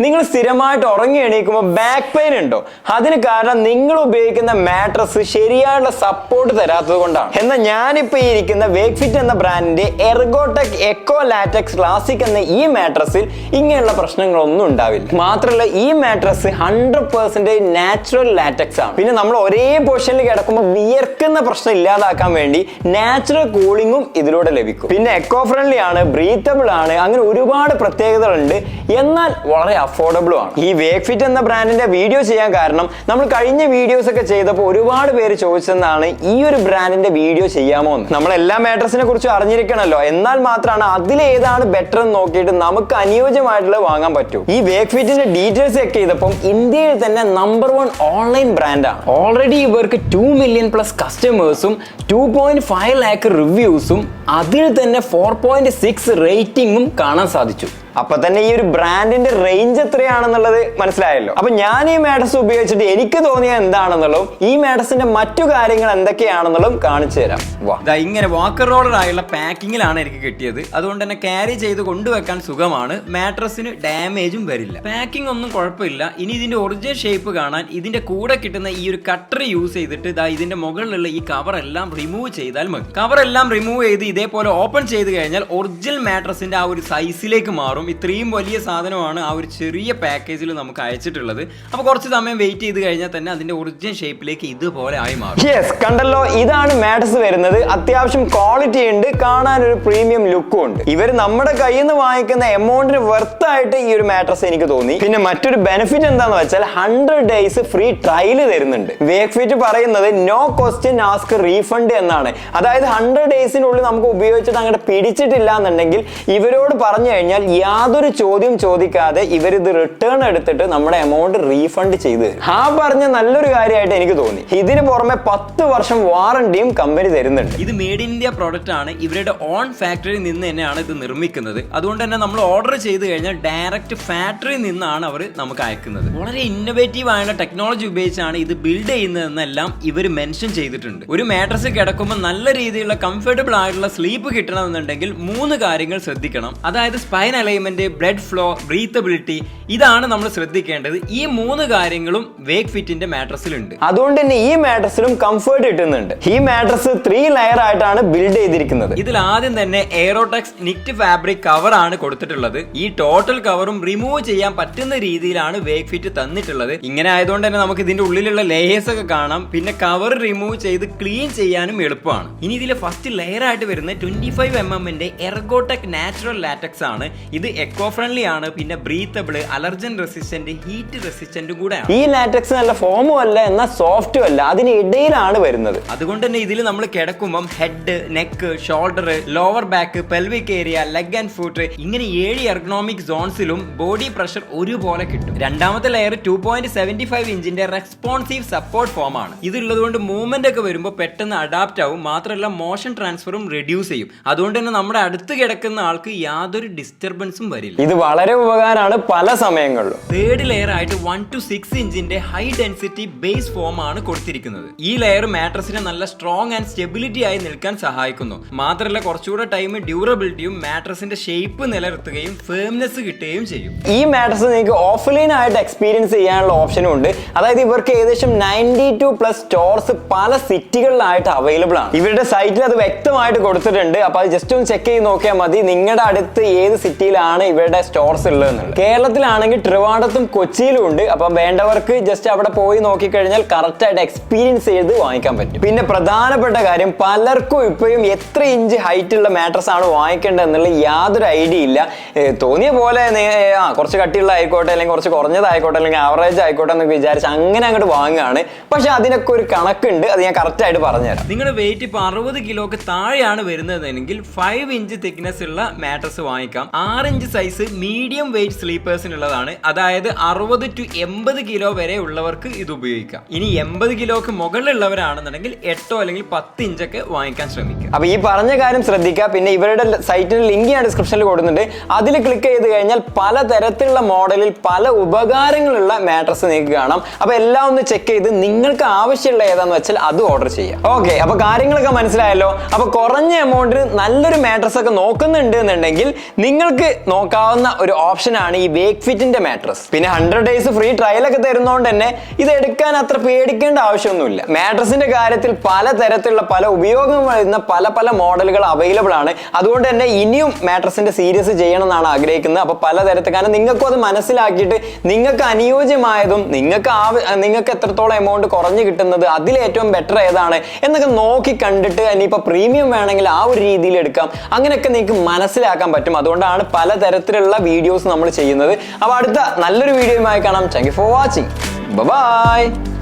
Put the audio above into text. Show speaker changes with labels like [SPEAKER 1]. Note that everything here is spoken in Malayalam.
[SPEAKER 1] നിങ്ങൾ സ്ഥിരമായിട്ട് ഉറങ്ങി എണീക്കുമ്പോൾ ബാക്ക് പെയിൻ ഉണ്ടോ? അതിന് കാരണം നിങ്ങൾ ഉപയോഗിക്കുന്ന മാട്രസ് ശരിയായുള്ള സപ്പോർട്ട് തരാത്തത് കൊണ്ടാണ്. എന്നാൽ ഞാനിപ്പോൾ ഈ ഇരിക്കുന്ന വേക്ക്ഫിറ്റ് എന്ന ബ്രാൻഡിന്റെ എർഗോടെക് എക്കോ ലാറ്റക്സ് ക്ലാസിക് എന്ന ഈ മാട്രസിൽ ഇങ്ങനെയുള്ള പ്രശ്നങ്ങളൊന്നും ഉണ്ടാവില്ല. മാത്രമല്ല ഈ മാട്രസ് 100% നാച്ചുറൽ ലാറ്റക്സ് ആണ്. പിന്നെ നമ്മൾ ഒരേ പൊസിഷനിൽ കിടക്കുമ്പോൾ വിയർക്കുന്ന പ്രശ്നം ഇല്ലാതാക്കാൻ വേണ്ടി നാച്ചുറൽ കൂളിംഗും ഇതിലൂടെ ലഭിക്കും. പിന്നെ എക്കോ ഫ്രണ്ട്ലി ആണ്, ബ്രീത്തബിൾ ആണ്, അങ്ങനെ ഒരുപാട് പ്രത്യേകതകളുണ്ട്. എന്നാൽ വളരെ അഫോർഡബിളും ആണ്. ഈ വേക്ക്ഫിറ്റ് എന്ന ബ്രാൻഡിന്റെ വീഡിയോ ചെയ്യാൻ കാരണം നമ്മൾ കഴിഞ്ഞ വീഡിയോസ് ഒക്കെ ചെയ്തപ്പോൾ ഒരുപാട് പേര് ചോദിച്ചതാണ് ഈ ഒരു ബ്രാൻഡിന്റെ വീഡിയോ ചെയ്യാമോ എന്ന്. നമ്മൾ എല്ലാ മാട്രസിനെ കുറിച്ചും അറിഞ്ഞിരിക്കണമല്ലോ, എന്നാൽ മാത്രമാണ് അതിലേതാണ് ബെറ്റർ എന്ന് നോക്കിയിട്ട് നമുക്ക് അനുയോജ്യമായിട്ടുള്ളത് വാങ്ങാൻ പറ്റൂ. ഈ വേക്ക്ഫിറ്റിന്റെ ഡീറ്റെയിൽസ് ചെക്ക് ചെയ്തപ്പോൾ ഇന്ത്യയിൽ തന്നെ നമ്പർ 1 ഓൺലൈൻ ബ്രാൻഡാണ്. ഓൾറെഡി ഇവർക്ക് 2 മില്യൺ പ്ലസ് കസ്റ്റമേഴ്സും 2.5 ലാക്ക് റിവ്യൂസും അതിൽ തന്നെ 4.6 റേറ്റിംഗും കാണാൻ സാധിച്ചു. അപ്പൊ തന്നെ ഈ ഒരു ബ്രാൻഡിന്റെ റേഞ്ച് എത്രയാണെന്നുള്ളത് മനസ്സിലായല്ലോ. അപ്പൊ ഞാൻ ഈ മാട്രസ് ഉപയോഗിച്ചിട്ട് എനിക്ക് തോന്നിയ എന്താണെന്നുള്ളതും ഈ മാട്രസിന്റെ മറ്റു കാര്യങ്ങൾ എന്തൊക്കെയാണെന്നുള്ളതും കാണിച്ചു തരാം.
[SPEAKER 2] ഇങ്ങനെ വാക്കർ റോളർ ആയുള്ള പാക്കിങ്ങിലാണ് എനിക്ക് കിട്ടിയത്. അതുകൊണ്ട് തന്നെ ക്യാരി ചെയ്ത് കൊണ്ടുവെക്കാൻ സുഖമാണ്. മാട്രസിന് ഡാമേജും വരില്ല. പാക്കിംഗ് ഒന്നും കുഴപ്പമില്ല. ഇനി ഇതിന്റെ ഒറിജിനൽ ഷേപ്പ് കാണാൻ ഇതിന്റെ കൂടെ കിട്ടുന്ന ഈ ഒരു കട്ടർ യൂസ് ചെയ്തിട്ട് ഇതിന്റെ മുകളിലുള്ള ഈ കവർ എല്ലാം റിമൂവ് ചെയ്താൽ മതി. കവർ എല്ലാം റിമൂവ് ചെയ്ത് ഇതേപോലെ ഓപ്പൺ ചെയ്ത് കഴിഞ്ഞാൽ ഒറിജിനൽ മാട്രസിന്റെ ആ ഒരു സൈസിലേക്ക് മാറും. ഇത്രയും വലിയ സാധനമാണ് ആ ഒരു ചെറിയ പാക്കേജിൽ നമുക്ക് അയച്ചിട്ടുള്ളത്. അപ്പൊ കുറച്ച് സമയം വെയിറ്റ് ചെയ്ത് കഴിഞ്ഞാൽ തന്നെ അതിന്റെ ഒറിജിനൽ ഷേപ്പിലേക്ക് ഇതുപോലെ ആയി മാറും.
[SPEAKER 1] യെസ്, കണ്ടല്ലോ, ഇതാണ് മാട്രസ് വരുന്നത്. അത്യാവശ്യം ക്വാളിറ്റി ഉണ്ട്, കാണാൻ ഒരു പ്രീമിയം ലുക്കും ഉണ്ട്. ഇവർ നമ്മുടെ കയ്യിൽ നിന്ന് വാങ്ങിക്കുന്ന എമൗണ്ടിന് വെർത്ത് ആയിട്ട് ഈ ഒരു മാട്രസ് എനിക്ക് തോന്നി. പിന്നെ മറ്റൊരു ബെനിഫിറ്റ് എന്താന്ന് വെച്ചാൽ 100 ഡേയ്സ് ഫ്രീ ട്രയൽ തരുന്നുണ്ട്. വേക്ക്ഫിറ്റ് പറയുന്നത് നോ ക്വസ്റ്റ്യൻ ആസ്ക് റീഫണ്ട് എന്നാണ്. അതായത് 100 ഡേയ്സിനുള്ളിൽ നമുക്ക് ഉപയോഗിച്ചിട്ട് അങ്ങനെ പിടിച്ചിട്ടില്ല എന്നുണ്ടെങ്കിൽ ഇവരോട് പറഞ്ഞു കഴിഞ്ഞാൽ യാതൊരു ചോദ്യം ചോദിക്കാതെ ഇവരിത് റിട്ടേൺ എടുത്തിട്ട് നമ്മുടെ എമൗണ്ട് റീഫണ്ട് ചെയ്ത് തരും. ആ പറഞ്ഞ നല്ലൊരു കാര്യമായിട്ട് എനിക്ക് തോന്നി. ഇതിന് പുറമെ 10 വർഷം വാറണ്ടിയും കമ്പനി തരുന്നുണ്ട്.
[SPEAKER 2] ഇത് മെയ്ഡ് ഇൻ ഇന്ത്യ പ്രോഡക്റ്റ് ആണ്. ഇവരുടെ ഓൺ ഫാക്ടറിയിൽ നിന്ന് തന്നെയാണ് ഇത് നിർമ്മിക്കുന്നത്. അതുകൊണ്ട് തന്നെ നമ്മൾ ഓർഡർ ചെയ്ത് കഴിഞ്ഞാൽ ഡയറക്റ്റ് ഫാക്ടറിയിൽ നിന്നാണ് അവർ നമുക്ക് അയക്കുന്നത്. വളരെ ഇന്നോവേറ്റീവ് ആയ ടെക്നോളജി ഉപയോഗിച്ചാണ് ഇത് ബിൽഡ് ചെയ്യുന്നതെന്നെല്ലാം ഇവർ മെൻഷൻ ചെയ്തിട്ടുണ്ട്. ഒരു മാട്രസ് കിടക്കുമ്പോൾ നല്ല രീതിയിലുള്ള കംഫർട്ടബിൾ ആയിട്ടുള്ള സ്ലീപ്പ് കിട്ടണമെന്നുണ്ടെങ്കിൽ 3 കാര്യങ്ങൾ ശ്രദ്ധിക്കണം. അതായത് സ്പൈൻ അലൈൻമെന്റ്, ബ്ലഡ് ഫ്ലോ, ബ്രീത്തബിലിറ്റി, ഇതാണ് നമ്മൾ ശ്രദ്ധിക്കേണ്ടത്. ഈ 3 കാര്യങ്ങളും വേക്ക്ഫിറ്റിന്റെ മാട്രസിലുണ്ട്.
[SPEAKER 1] അതുകൊണ്ട് തന്നെ ഈ മാട്രസിലും കംഫർട്ട് കിട്ടുന്നുണ്ട്. ഈ മാട്രസ് 3 ലെയർ ആയിട്ടാണ് ബിൽഡ് ചെയ്തിരിക്കുന്നത്.
[SPEAKER 2] ഇതിൽ ആദ്യം തന്നെ എയറോടെക്സ് നിക്റ്റ് ഫാബ്രിക് കവർ ആണ് കൊടുത്തിട്ടുള്ളത്. ഈ ടോട്ടൽ കവറും റിമൂവ് ചെയ്യാൻ പറ്റുന്ന രീതിയിലാണ് വേക്ക്ഫിറ്റ് തന്നിട്ടുള്ളത്. ഇങ്ങനെ ആയതുകൊണ്ട് തന്നെ നമുക്ക് ഇതിന്റെ ഉള്ളിലുള്ള ലേയേഴ്സ് ഒക്കെ കാണാം. പിന്നെ കവർ റിമൂവ് ചെയ്ത് ക്ലീൻ ചെയ്യാനും എളുപ്പമാണ്. ഇനി ഇതിലെ ഫസ്റ്റ് ലെയർ ആയിട്ട് വരുന്ന 25 mm എർഗോടെക് നാച്ചുറൽ ലാറ്റക്സ് ആണ്. ഇത് എക്കോ ഫ്രണ്ട്ലി ആണ്, പിന്നെ breathable, allergen resistant, heat resistant കൂടെയാണ്.
[SPEAKER 1] ഈ ലാറ്റക്സ് നല്ല ഫോമും അല്ല എന്നാൽ സോഫ്റ്റും അല്ല, അതിനിടയിലാണ് വരുന്നത്.
[SPEAKER 2] അതുകൊണ്ട് തന്നെ ഇതിൽ നമ്മൾ കിടക്കുമ്പോൾ head, neck, shoulder, lower back, pelvic area, leg and foot, ഇങ്ങനെ 7 എർഗണോമിക് സോൺസിലും ബോഡി പ്രഷർ ഒരുപോലെ കിട്ടും. രണ്ടാമത്തെ ലെയർ 2.75 ഇഞ്ചിന്റെ റെസ്പോൺസീവ് സപ്പോർട്ട് ഫോം ആണ്. ഇതുള്ളത് കൊണ്ട് മൂവ്മെന്റ് ഒക്കെ വരുമ്പോൾ പെട്ടെന്ന് അഡാപ്റ്റ് ആവും. മാത്രമല്ല മോഷൻ ട്രാൻസ്ഫറും റെഡ്യൂസ് ചെയ്യും. അതുകൊണ്ട് തന്നെ നമ്മുടെ അടുത്ത് കിടക്കുന്ന ആൾക്ക് യാതൊരു ഡിസ്റ്റർബൻസും വരില്ല.
[SPEAKER 1] ഇത് വളരെ ഉപകാരമാണ് പല സമയങ്ങളിലും.
[SPEAKER 2] തേർഡ് ലെയർ ആയിട്ട് 1 to 6 ഇഞ്ചിന്റെ ഹൈ ഡെൻസിറ്റി ബേസ് ഫോം ആണ് കൊടുത്തിരിക്കുന്നത്. ഈ ലെയർ മാട്രസിനെ നല്ല സ്ട്രോങ് ആൻഡ് സ്റ്റെബിലിറ്റി ആയി നിൽക്കാൻ സഹായിക്കുന്നു. മാത്രമല്ല കുറച്ചുകൂടെ ടൈം ഡ്യൂറബിലിറ്റിയും മാട്രസിന്റെ ഷേപ്പ് നിലനിർത്തുകയും ഫേംനെസ് കിട്ടുകയും ചെയ്യും.
[SPEAKER 1] ഈ മാട്രസ് നിങ്ങൾക്ക് ഓഫ്ലൈൻ ആയിട്ട് എക്സ്പീരിയൻസ് ചെയ്യാനുള്ള ഓപ്ഷനും ഉണ്ട്. അതായത് ഇവർക്ക് ഏകദേശം 92+ സ്റ്റോർസ് പല സിറ്റികളിലായിട്ട് അവൈലബിൾ ആണ്. ഇവരുടെ സൈറ്റിൽ അത് വ്യക്തമായിട്ട് കൊടുത്തിട്ടുണ്ട്. അപ്പൊ അത് ജസ്റ്റ് ഒന്ന് ചെക്ക് ചെയ്ത് നോക്കിയാൽ മതി നിങ്ങളുടെ അടുത്ത് ഏത് സിറ്റിയിലാണ് ഇവരുടെ സ്റ്റോർസ് ഉള്ളതെന്നുള്ളത്. കേരളത്തിലാണെങ്കിൽ ട്രിവാൻഡ്രത്തും കൊച്ചിയിലും ഉണ്ട്. അപ്പം വേണ്ടവർക്ക് ജസ്റ്റ് അവിടെ പോയി നോക്കിക്കഴിഞ്ഞാൽ കറക്റ്റ് ആയിട്ട് എക്സ്പീരിയൻസ് ചെയ്ത് വാങ്ങിക്കാൻ പറ്റും. പിന്നെ പ്രധാനപ്പെട്ട കാര്യം, പലർക്കും ഇപ്പോഴും എത്ര ഇഞ്ച് ഹൈറ്റ് ഉള്ള മാട്രസ് ആണ് വാങ്ങിക്കേണ്ടത് എന്നുള്ള യാതൊരു ഐഡിയ ഇല്ല. തോന്നിയ പോലെ കുറച്ച് കട്ടിയുള്ള ആയിക്കോട്ടെ, അല്ലെങ്കിൽ കുറച്ച് കുറഞ്ഞതായിക്കോട്ടെ, അല്ലെങ്കിൽ ആവറേജ് ആയിക്കോട്ടെ എന്നൊക്കെ വിചാരിച്ച് അങ്ങനെ അങ്ങോട്ട് വാങ്ങുകയാണ്. പക്ഷെ അതിനൊക്കെ ഒരു കണക്കുണ്ട്, അത് ഞാൻ കറക്റ്റ് ആയിട്ട് പറഞ്ഞുതരാം.
[SPEAKER 2] നിങ്ങളുടെ വെയിറ്റ് ഇപ്പൊ 60 കിലോക്ക് താഴെയാണ് വരുന്നതെങ്കിൽ 5 ഇഞ്ച് തിക്നെസ് ഉള്ള മാട്രസ് വാങ്ങിക്കാം. 6 ഇഞ്ച് സൈസ് മീഡിയം വെയിറ്റ് സ്ലീപ്പേഴ്സിനുള്ളതാണ്. അതായത് 60 to 80 കിലോ വരെ ഉള്ളവർക്ക് ഇത് ഉപയോഗിക്കാം. ഇനി 80 കിലോക്ക് മുകളിലുള്ളവരാണെന്നുണ്ടെങ്കിൽ 8 അല്ലെങ്കിൽ 10 ഇഞ്ചൊക്കെ വാങ്ങിക്കാൻ ശ്രമിക്കുക.
[SPEAKER 1] അപ്പൊ ഈ പറഞ്ഞ കാര്യം ശ്രദ്ധിക്കുക. പിന്നെ ഇവരുടെ സൈറ്റിന്റെ ലിങ്ക് ഞാൻ ഡിസ്ക്രിപ്ഷനിൽ കൊടുക്കുന്നുണ്ട്. അതിൽ ക്ലിക്ക് ചെയ്ത് കഴിഞ്ഞാൽ പലതരത്തിലുള്ള മോഡലിൽ പല ഉപകാരങ്ങളുള്ള മാട്രസ് നിങ്ങൾക്ക് കാണാം. അപ്പൊ എല്ലാം ഒന്ന് ചെക്ക് ചെയ്ത് നിങ്ങൾക്ക് ആവശ്യമുള്ള ഏതാന്ന് വെച്ചാൽ അത് ഓർഡർ ചെയ്യാം. ഓക്കെ, അപ്പൊ കാര്യങ്ങളൊക്കെ മനസ്സിലായല്ലോ. അപ്പൊ കുറഞ്ഞ എമൗണ്ടിന് നല്ലൊരു മാട്രസ് ഒക്കെ നോക്കുന്നുണ്ട് എന്നുണ്ടെങ്കിൽ നിങ്ങൾക്ക് നോക്കാവുന്ന ഒരു ഓപ്ഷനാണ് ഈ വേക്ക്ഫിറ്റിന്റെ മാട്രസ്. പിന്നെ 100 ഡേയ്സ് ഫ്രീ ട്രയൽ ഒക്കെ തരുന്നതുകൊണ്ട് തന്നെ ഇത് എടുക്കാൻ അത്ര പേടിക്കേണ്ട ആവശ്യമൊന്നുമില്ല. മാട്രസിന്റെ കാര്യത്തിൽ പലതരത്തിലുള്ള പല ഉപയോഗം വരുന്ന പല മോഡലുകൾ അവൈലബിൾ ആണ്. അതുകൊണ്ട് തന്നെ ഇനിയും മാട്രസിന്റെ സീരീസ് ചെയ്യണം എന്നാണ് ആഗ്രഹിക്കുന്നത്. അപ്പൊ പലതരത്തിൽ, കാരണം നിങ്ങൾക്കും അത് മനസ്സിലാക്കിയിട്ട് നിങ്ങൾക്ക് അനുയോജ്യമായതും നിങ്ങൾക്ക് എത്രത്തോളം എമൗണ്ട് കുറഞ്ഞു കിട്ടുന്നത്, അതിലേറ്റവും ബെറ്റർ ഏതാണ് എന്നൊക്കെ നോക്കി കണ്ടിട്ട് ഇനിയിപ്പോൾ പ്രീമിയം വേണമെങ്കിൽ ആ ഒരു രീതിയിൽ എടുക്കാം. അങ്ങനെയൊക്കെ നിങ്ങൾക്ക് മനസ്സിലാക്കാൻ പറ്റും. അതുകൊണ്ടാണ് പലതരത്തിലുള്ള വീഡിയോസ് നമ്മൾ ചെയ്യുന്നത്. അപ്പോൾ അടുത്ത നല്ലൊരു വീഡിയോയുമായി കാണാം. Thank you for watching. By.